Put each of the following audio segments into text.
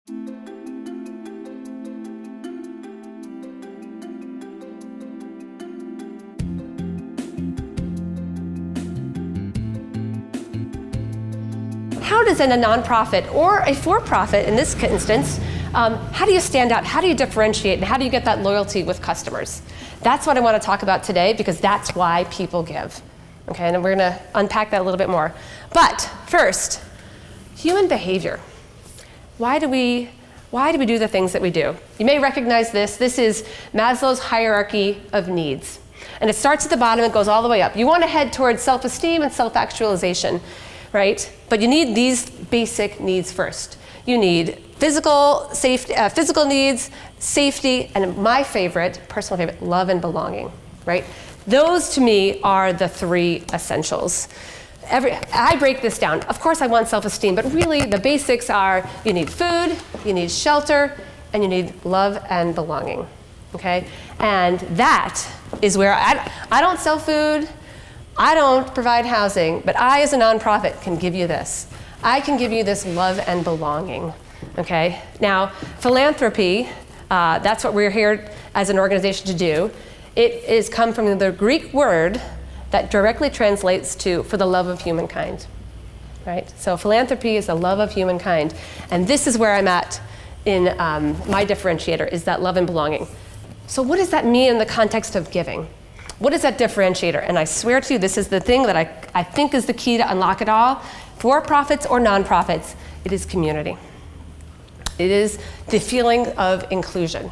How does in a nonprofit or a for-profit, in this instance, how do you stand out? How do you differentiate? And how do you get that loyalty with customers? That's what I want to talk about today, because that's why people give. Okay, and we're going to unpack that a little bit more. But first, human behavior. Why do we do the things that we do? You may recognize this. This is Maslow's hierarchy of needs. And it starts at the bottom and goes all the way up. You want to head towards self-esteem and self-actualization, right? But you need these basic needs first. You need physical needs, safety, and my favorite, personal favorite, love and belonging, right? Those to me are the three essentials. I break this down. Of course I want self-esteem, but really the basics are you need food, you need shelter, and you need love and belonging, okay? And that is where I don't sell food, I don't provide housing, but I as a nonprofit can give you this. I can give you this love and belonging, okay? Now, philanthropy, that's what we're here as an organization to do. It is come from the Greek word that directly translates to for the love of humankind, right? So philanthropy is the love of humankind. And this is where I'm at in my differentiator, is that love and belonging. So what does that mean in the context of giving? What is that differentiator? And I swear to you, this is the thing that I think is the key to unlock it all. For-profits or nonprofits, it is community. It is the feeling of inclusion.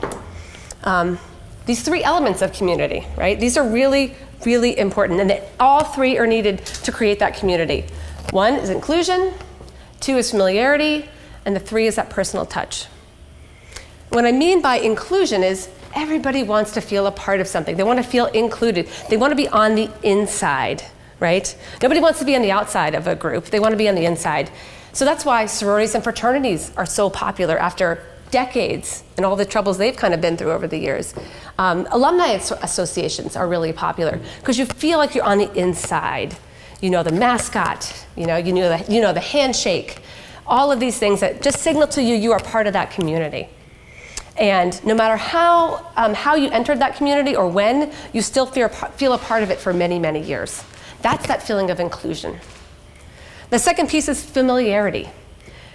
These three elements of community, right? These are really, really important, and all three are needed to create that community. One is inclusion, two is familiarity, and the three is that personal touch. What I mean by inclusion is everybody wants to feel a part of something. They want to feel included. They want to be on the inside, right? Nobody wants to be on the outside of a group. They want to be on the inside. So that's why sororities and fraternities are so popular after decades and all the troubles they've kind of been through over the years. Alumni associations are really popular because you feel like you're on the inside. You know the mascot, you know the handshake, all of these things that just signal to you you are part of that community. And no matter how you entered that community or when, you still feel a part of it for many, many years. That's that feeling of inclusion. The second piece is familiarity.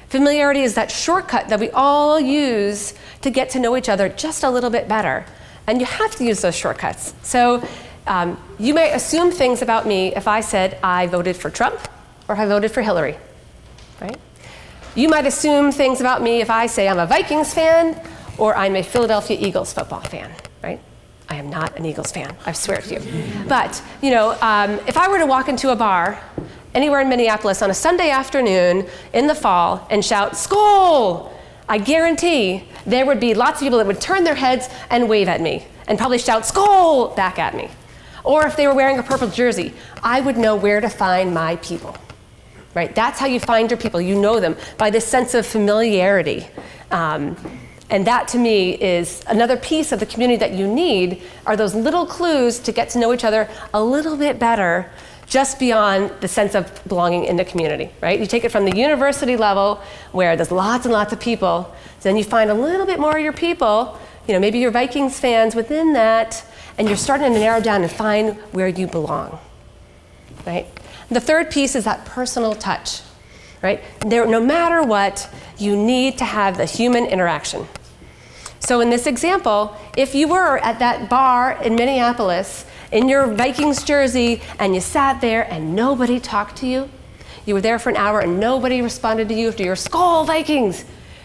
Familiarity is that shortcut that we all use to get to know each other just a little bit better. And you have to use those shortcuts. So you may assume things about me if I said I voted for Trump or I voted for Hillary, right? You might assume things about me if I say I'm a Vikings fan or I'm a Philadelphia Eagles football fan, right? I am not an Eagles fan, I swear to you. But, if I were to walk into a bar anywhere in Minneapolis on a Sunday afternoon in the fall and shout, "Skol!" I guarantee there would be lots of people that would turn their heads and wave at me and probably shout, "Skol!" back at me. Or if they were wearing a purple jersey, I would know where to find my people, right? That's how you find your people. You know them by this sense of familiarity. And that to me is another piece of the community that you need are those little clues to get to know each other a little bit better just beyond the sense of belonging in the community, right? You take it from the university level where there's lots and lots of people, then you find a little bit more of your people, maybe you're Vikings fans within that, and you're starting to narrow down and find where you belong, right? The third piece is that personal touch, right? No matter what, you need to have the human interaction. So in this example, if you were at that bar in Minneapolis in your Vikings jersey and you sat there and nobody talked to you, you were there for an hour and nobody responded to you after your "Skol Vikings,"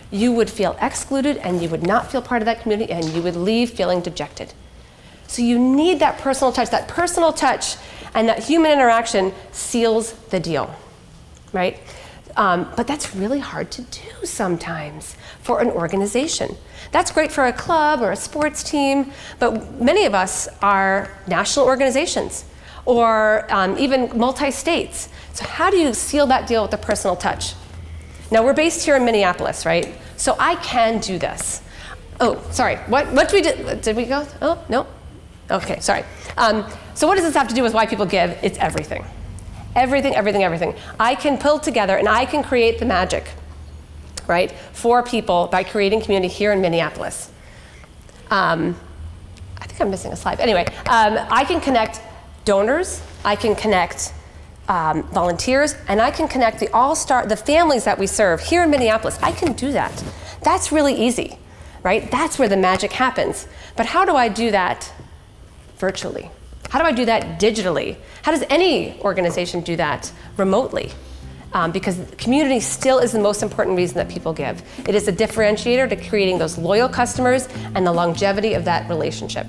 you would feel excluded and you would not feel part of that community and you would leave feeling dejected. So you need that personal touch and that human interaction seals the deal, right? But that's really hard to do sometimes for an organization. That's great for a club or a sports team, but many of us are national organizations or even multi-states. So how do you seal that deal with the personal touch? Now we're based here in Minneapolis, right? So I can do this. Oh, sorry, what did we do? Did we go? Oh, no? Okay, sorry. So what does this have to do with why people give? It's everything. Everything. I can pull together and I can create the magic. right, for people by creating community here in Minneapolis. I think I'm missing a slide. Anyway, I can connect donors, I can connect volunteers, and I can connect the families that we serve here in Minneapolis. I can do that. That's really easy, right? That's where the magic happens. But how do I do that virtually? How do I do that digitally? How does any organization do that remotely? Because community still is the most important reason that people give. It is a differentiator to creating those loyal customers and the longevity of that relationship.